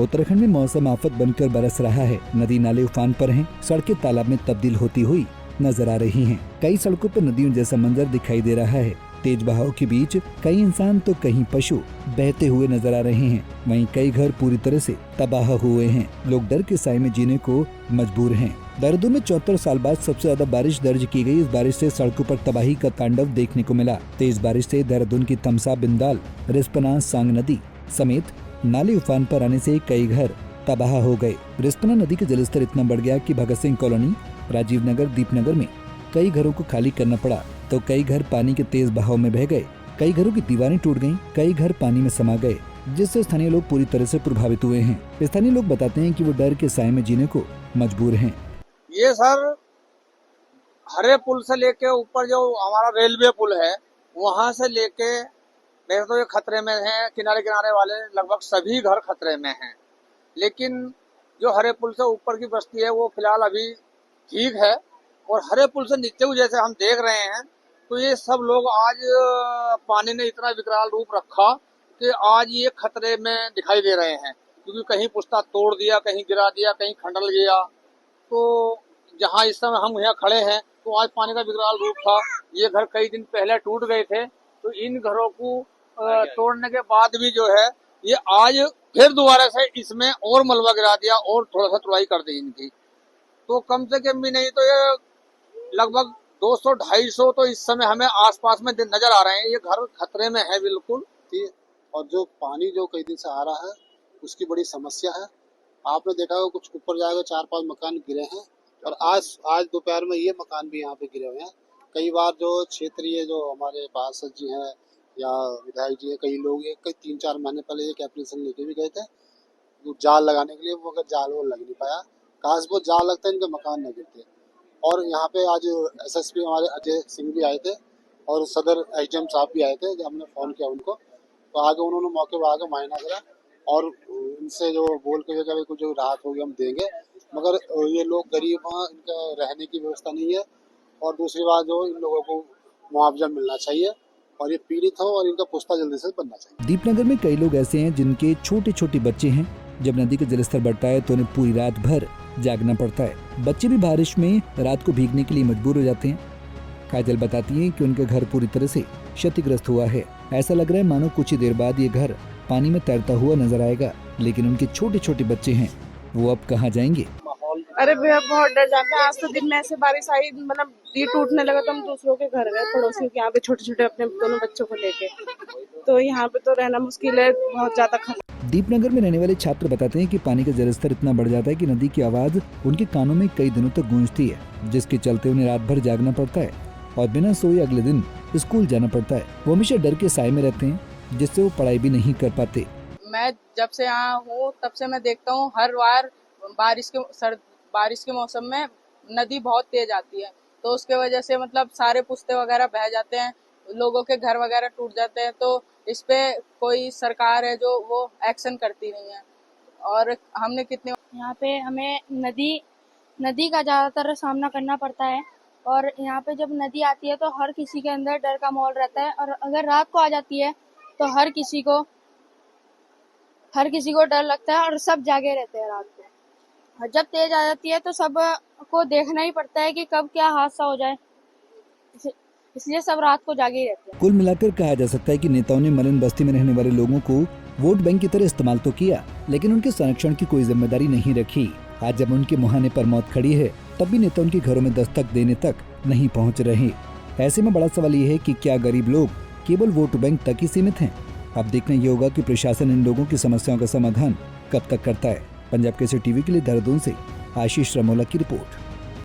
उत्तराखंड में मौसम आफत बनकर बरस रहा है। नदी नाले उफान पर हैं, सड़कें तालाब में तब्दील होती हुई नजर आ रही हैं। कई सड़कों पर नदियों जैसा मंजर दिखाई दे रहा है। तेज बहाव के बीच कई इंसान तो कहीं पशु बहते हुए नजर आ रहे हैं। वहीं कई घर पूरी तरह से तबाह हुए हैं। लोग डर के साए में जीने को मजबूर हैं। देहरादून में 74 साल बाद सबसे ज्यादा बारिश दर्ज की गई। इस बारिश से सड़कों पर तबाही का तांडव देखने को मिला। तेज बारिश से देहरादून की तमसा, बिंदाल, रिस्पना, सांग नदी समेत नाले उफान पर आने से कई घर तबाह हो गए। रिस्पना नदी का जलस्तर इतना बढ़ गया कि भगत सिंह कॉलोनी, राजीव नगर, दीपनगर में कई घरों को खाली करना पड़ा, तो कई घर पानी के तेज बहाव में बह गए। कई घरों की दीवारें टूट गईं, कई घर पानी में समा गए, जिससे स्थानीय लोग पूरी तरह से प्रभावित हुए हैं। स्थानीय लोग बताते हैं कि वो डर के साए में जीने को मजबूर हैं। ये सर हरे पुल से लेके ऊपर जो हमारा रेलवे पुल है वहाँ से लेके वैसे तो ये खतरे में है। किनारे किनारे वाले लगभग सभी घर खतरे में हैं, लेकिन जो हरे पुल से ऊपर की बस्ती है वो फिलहाल अभी ठीक है। और हरे पुल से नीचे जैसे हम देख रहे हैं तो ये सब लोग आज पानी ने इतना विकराल रूप रखा कि आज ये खतरे में दिखाई दे रहे हैं, क्योंकि कहीं पुस्ता तोड़ दिया, कहीं गिरा दिया, कहीं खंडल गया। तो जहाँ इस समय हम यहाँ खड़े हैं तो आज पानी का विकराल रूप था। ये घर कई दिन पहले टूट गए थे, तो इन घरों को तोड़ने के बाद भी जो है ये आज फिर दोबारा से इसमें और मलबा गिरा दिया और थोड़ा सा तुड़ाई कर दी इनकी। तो कम से कम भी नहीं तो ये लगभग 200-250 तो इस समय हमें आसपास में नजर आ रहे हैं। ये घर खतरे में है बिल्कुल। और जो पानी जो कई दिन से आ रहा है उसकी बड़ी समस्या है। आपने देखा होगा कुछ ऊपर जाएगा 4-5 मकान गिरे हैं, और आज दोपहर में ये मकान भी यहाँ पे गिरे हुए हैं। कई बार जो क्षेत्रीय जो हमारे पार्षद जी हैं या विधायक जी हैं, कई लोग 3-4 महीने पहले एक एप्लीकेशन लेके भी गए थे जाल लगाने के लिए, मगर जाल वो लग नहीं पाया। काश वो जाल लगता है इनके मकान न गिरते। और यहाँ पे आज SSP हमारे अजय सिंह भी आए थे और सदर SDM साहब भी आए थे। जब हमने फ़ोन किया उनको तो आगे उन्होंने मौके पर आकर मुआयना करा और इनसे जो बोल के जब कुछ जो राहत होगी हम देंगे। मगर ये लोग गरीब हैं, इनका रहने की व्यवस्था नहीं है। और दूसरी बात जो इन लोगों को मुआवजा मिलना चाहिए और ये पीड़ित हो और इनका पुस्ता जल्दी से बनना चाहिए। दीपनगर में कई लोग ऐसे हैं जिनके छोटे छोटे बच्चे हैं। जब नदी का जलस्तर बढ़ता है तो उन्हें पूरी रात भर जागना पड़ता है। बच्चे भी बारिश में रात को भीगने के लिए मजबूर हो जाते हैं। काजल बताती हैं कि उनका घर पूरी तरह से क्षतिग्रस्त हुआ है। ऐसा लग रहा है मानो कुछ ही देर बाद ये घर पानी में तैरता हुआ नजर आएगा, लेकिन उनके छोटे छोटे बच्चे हैं, वो अब कहाँ जाएंगे? अरे भैया बहुत डर जाता है। आज तो दिन में ऐसे बारिश आई, मतलब ये टूटने लगा तो हम दूसरों के घर गए, पड़ोसियों के यहाँ पे छोटे छोटे अपने दोनों बच्चों को लेके। तो यहाँ पे तो रहना मुश्किल है, बहुत ज्यादा खतरा। दीपनगर में रहने वाले छात्र बताते हैं कि पानी का जलस्तर इतना बढ़ जाता है कि नदी की आवाज उनके कानों में कई दिनों तक गूंजती है, जिसके चलते उन्हें रात भर जागना पड़ता है और बिना सोए अगले दिन स्कूल जाना पड़ता है। वो हमेशा डर के साए में रहते हैं, जिससे वो पढ़ाई भी नहीं कर पाते। मैं जब से यहाँ हूँ तब से मैं देखता हूँ हर बार बारिश के मौसम में नदी बहुत तेज आती है, तो उसके वजह से मतलब सारे पुस्ते वगैरह बह जाते हैं, लोगों के घर वगैरह टूट जाते हैं। तो इस पे कोई सरकार है जो वो एक्शन करती नहीं है। और हमने कितने यहाँ पे हमें नदी का ज़्यादातर सामना करना पड़ता है। और यहाँ पे जब नदी आती है तो हर किसी के अंदर डर का माहौल रहता है, और अगर रात को आ जाती है तो हर किसी को डर लगता है और सब जागे रहते हैं रात को। और जब तेज आ जाती है तो सब को देखना ही पड़ता है कि कब क्या हादसा हो जाए, इसलिए सब रात को जागे ही रहते हैं। कुल मिलाकर कहा जा सकता है कि नेताओं ने मलिन बस्ती में रहने वाले लोगों को वोट बैंक की तरह इस्तेमाल तो किया, लेकिन उनके संरक्षण की कोई जिम्मेदारी नहीं रखी। आज जब उनके मुहाने पर मौत खड़ी है, तब भी नेता उनके घरों में दस्तक देने तक नहीं पहुंच रहे। ऐसे में बड़ा सवाल ये है कि क्या गरीब लोग केवल वोट बैंक तक ही सीमित हैं? अब देखना ये होगा कि प्रशासन इन लोगों की समस्याओं का समाधान कब तक करता है। पंजाब केसरी टीवी के लिए देहरादून से आशीष रमोला की रिपोर्ट।